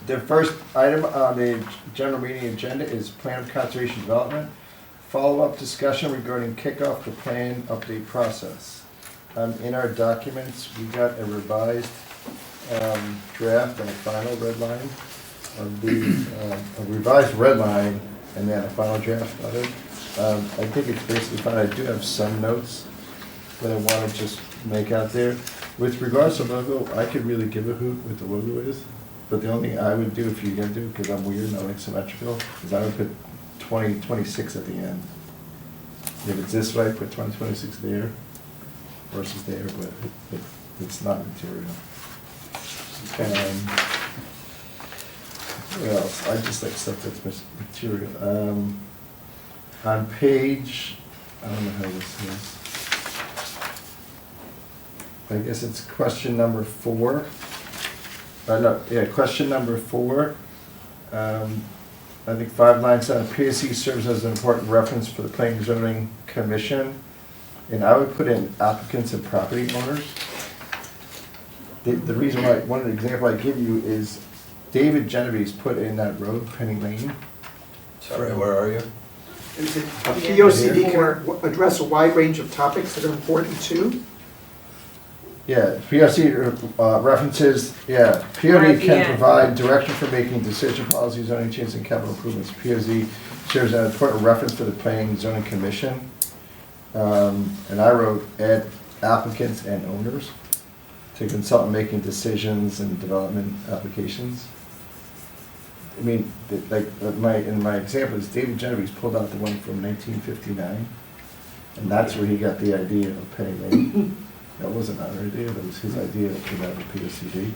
The first item on the general meeting agenda is Plan of Conservation Development. Follow-up discussion regarding kickoff the plan update process. In our documents, we got a revised draft and a final red line of the, a revised red line and then a final draft of it. I think it's basically fine. I do have some notes that I want to just make out there. With regards to logo, I could really give a hoot what the logo is, but the only thing I would do if you're gonna do it, because I'm weird and I like symmetrical, is I would put 2026 at the end. If it's this way, put 2026 there versus there, but it's not material. What else? I just like stuff that's material. On page, I don't know how this is. I guess it's question number 4. Question number 4. I think 5 lines on PSC serves as an important reference for the Planning and Zoning Commission. And I would put in applicants and property owners. The reason why, one example I give you is David Genevieve's put in that road, Penny Lane. Sorry, where are you? Is it a POCD can address a wide range of topics that are important too? Yeah, POC references, POD can provide direction for making decision policies, zoning changes, and capital improvements. POZ serves as an important reference for the Planning and Zoning Commission. And I wrote add applicants and owners to consult in making decisions and development applications. I mean, like in my example is David Genevieve's pulled out the one from 1959, and that's where he got the idea of Penny Lane. That wasn't our idea, that was his idea to put out the POCD.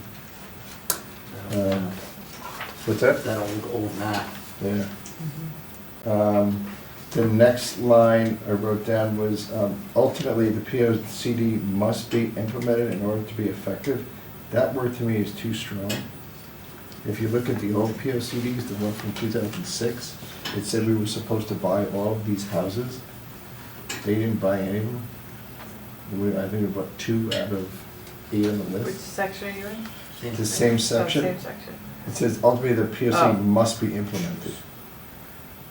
What's that? That old map. Yeah. The next line I wrote down was, ultimately, the POCD must be implemented in order to be effective. That word to me is too strong. If you look at the old POCDs, the one from 2006, it said we were supposed to buy all of these houses. They didn't buy any of them. I think we bought 2 out of 8 on the list. Which section are you in? The same section. Same section. It says ultimately the POC must be implemented.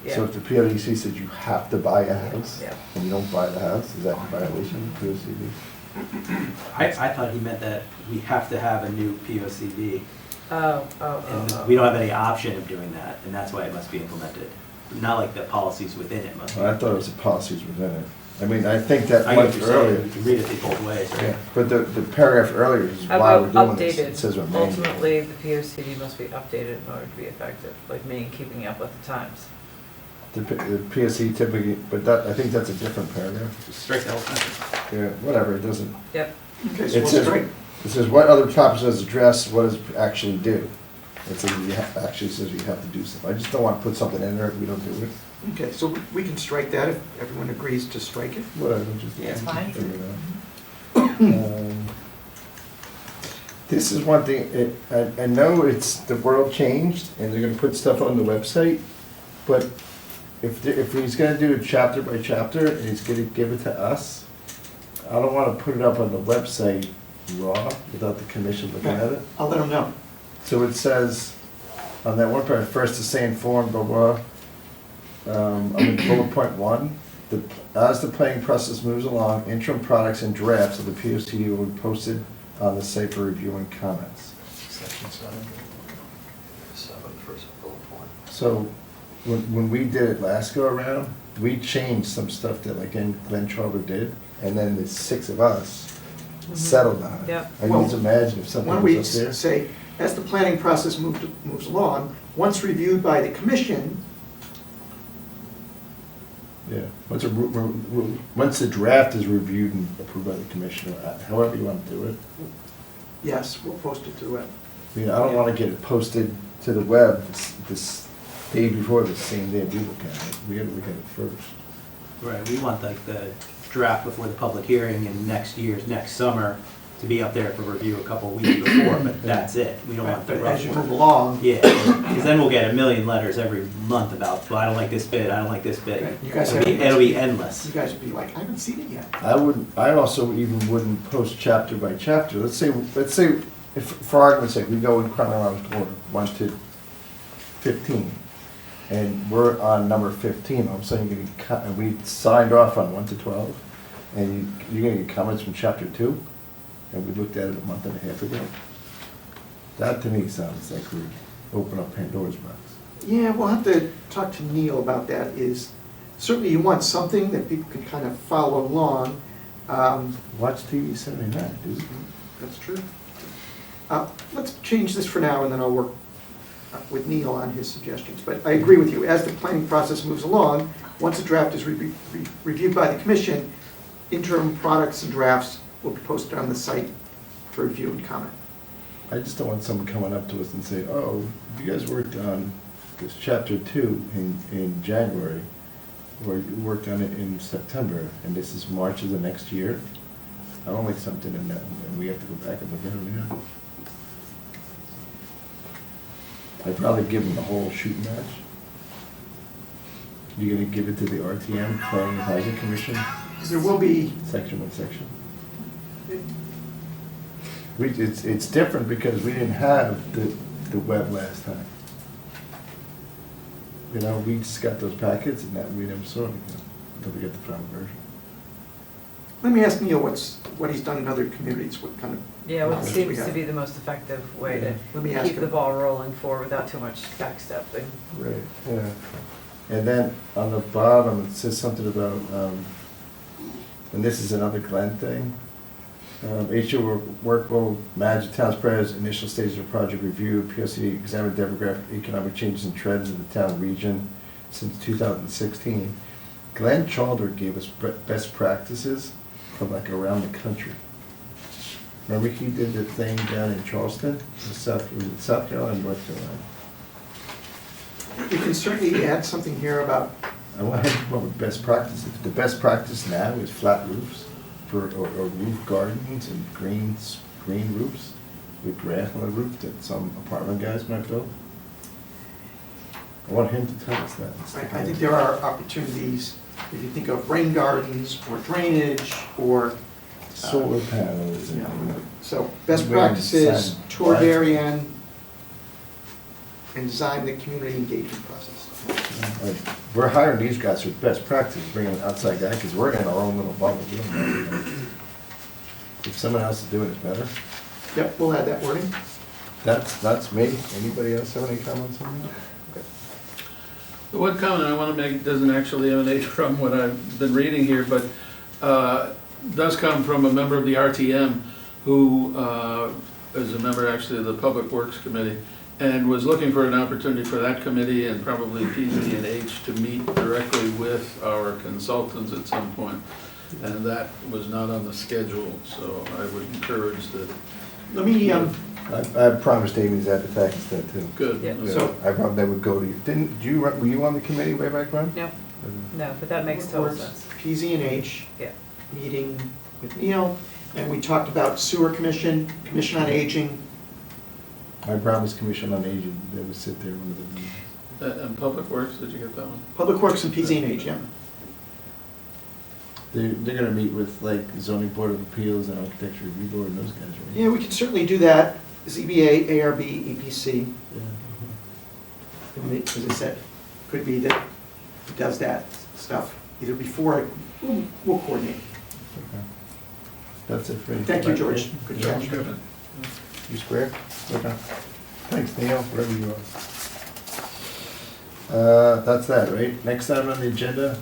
Yeah. So if the PODC says you have to buy a house, Yeah. and you don't buy the house, is that a violation of POCD? I thought he meant that we have to have a new POCD. And we don't have any option of doing that, and that's why it must be implemented. Not like the policies within it must be. Well, I thought it was the policies within it. I mean, I think that I get much what you're saying. earlier. You can read it both ways, right? Yeah, but the paragraph earlier is How why we're about doing this. It updated? says we're mandating. Ultimately, the POCD must be updated in order to be effective, like meaning keeping up with the times. The PSC typically, but that, I think that's a different paragraph. Just strike the whole sentence. Yeah, whatever, it doesn't. Yep. Okay, so It we'll says, strike. it says what other topics does it address, what does it actually do? It says actually says you have to do stuff. I just don't want to put something in there if we don't do it. Okay, so we can strike that if everyone agrees to strike it. Whatever, just. Yeah, it's fine. figure it out. This is one thing, I know it's, the world changed and they're gonna put stuff on the website, but if he's gonna do it chapter by chapter and he's gonna give it to us, I don't wanna put it up on the website raw without the commission looking at it. I'll let them know. So it says, on that one part, first to say informed, blah, blah. On bullet point 1, as the planning process moves along, interim products and drafts of the POCD will be posted on the site for review and comments. Section 7, first bullet point. So when we did it last go around, we changed some stuff that like Glenn Charver did, and then the 6 of us settled on it. Yep. I can just imagine if Why something don't we was up there. say, as the planning process moves along, once reviewed by the commission, Yeah, once the draft is reviewed and approved by the commission, or however you want to do it. yes, we'll post it to the web. I mean, I don't want to get it posted to the web this day before, the same day we look at it. We gotta look at it first. Right, we want like the draft before the public hearing in next summer to be up there for review a couple weeks before, but that's it. We don't want the But rush as you work. move along, Yeah, because then we'll get a million letters every month about, well, I don't like this bit, I don't like this bit. Right, you guys It'll be endless. you guys would be like, I haven't seen it yet. I also even wouldn't post chapter by chapter. Let's say if, for argument's sake, we go in chronological order, 1 to 15, and we're on number 15, all of a sudden you're gonna cut, and we signed off on 1 to 12, and you're gonna get comments from chapter 2, and we looked at it a month and a half ago. That to me sounds like we open up Pandora's box. Yeah, we'll have to talk to Neil about that. Is certainly you want something that people can kind of follow along. Watch TV 79, dude. That's true. Let's change this for now, and then I'll work with Neil on his suggestions. But I agree with you. As the planning process moves along, once a draft is reviewed by the commission, interim products and drafts will be posted on the site for review and comment. I just don't want someone coming up to us and say, oh, you guys worked on this chapter 2 in January, or you worked on it in September, and this is March of the next year. I don't like something in that, and we have to go back and look at it again. I'd rather give them the whole shooting match. You're gonna give it to the RTM, Planning and Housing Commission, There will be, section by section? It's different because we didn't have the web last time. You know, we just got those packets and that we never saw it again until we get the final version. let me ask Neil what he's done in other communities, what kind of. Yeah, what knowledge we seems to have. be the most effective way Let me to ask keep the him. ball rolling forward without too much backstepping. Right, yeah. And then on the bottom, it says something about, and this is another Glenn thing. HO work will manage the town's prayers, initial stages of project review, POC examine demographic, economic changes and trends in the town region since 2016. Glenn Chalder gave us best practices from like around the country. Remember he did the thing down in Charleston, South Carolina and North Carolina? You can certainly add something here about, I want to come up with best practices. The best practice now is flat roofs or roof gardens and green roofs with grass on the roof that some apartment guys might build. I want him to tell us that. I think there are opportunities, if you think of rain gardens or drainage or, Solar panels you and. know, so best Way to practices, design. tour Darien, and design the community engagement process. Like, we're hiring these guys for best practice, bringing an outside guy, because we're in our own little bubble. We don't know, you know. If someone else is doing it better, Yep, we'll add that wording. that's me. Anybody else have any comments on that? The one comment I want to make doesn't actually emanate from what I've been reading here, but does come from a member of the RTM who is a member actually of the Public Works Committee and was looking for an opportunity for that committee and probably PZ and H to meet directly with our consultants at some point. And that was not on the schedule, so I would encourage that. Let me, I promised Amy's advertising that too. Good. Yeah. So- I probably they would go to you. Were you on the committee way back when? No, no, but that makes total Works, sense. PZ and H, Yeah. meeting with Neil, and we talked about sewer commission, commission on aging. I promised Commission on Aging, they would sit there one of the meetings. And Public Works, did you get that one? Public Works and PZ and H, yeah. They're gonna meet with like zoning board of appeals and architecture review board and those guys, right? Yeah, we can certainly do that. ZBA, ARB, EPC, Yeah. and as I said, could be that he does that stuff either before, we'll coordinate. Okay. That's it for me. Thank you, George. Good job. You square? Okay. Thanks, Neil, wherever you are. That's that, right? Next item on the agenda,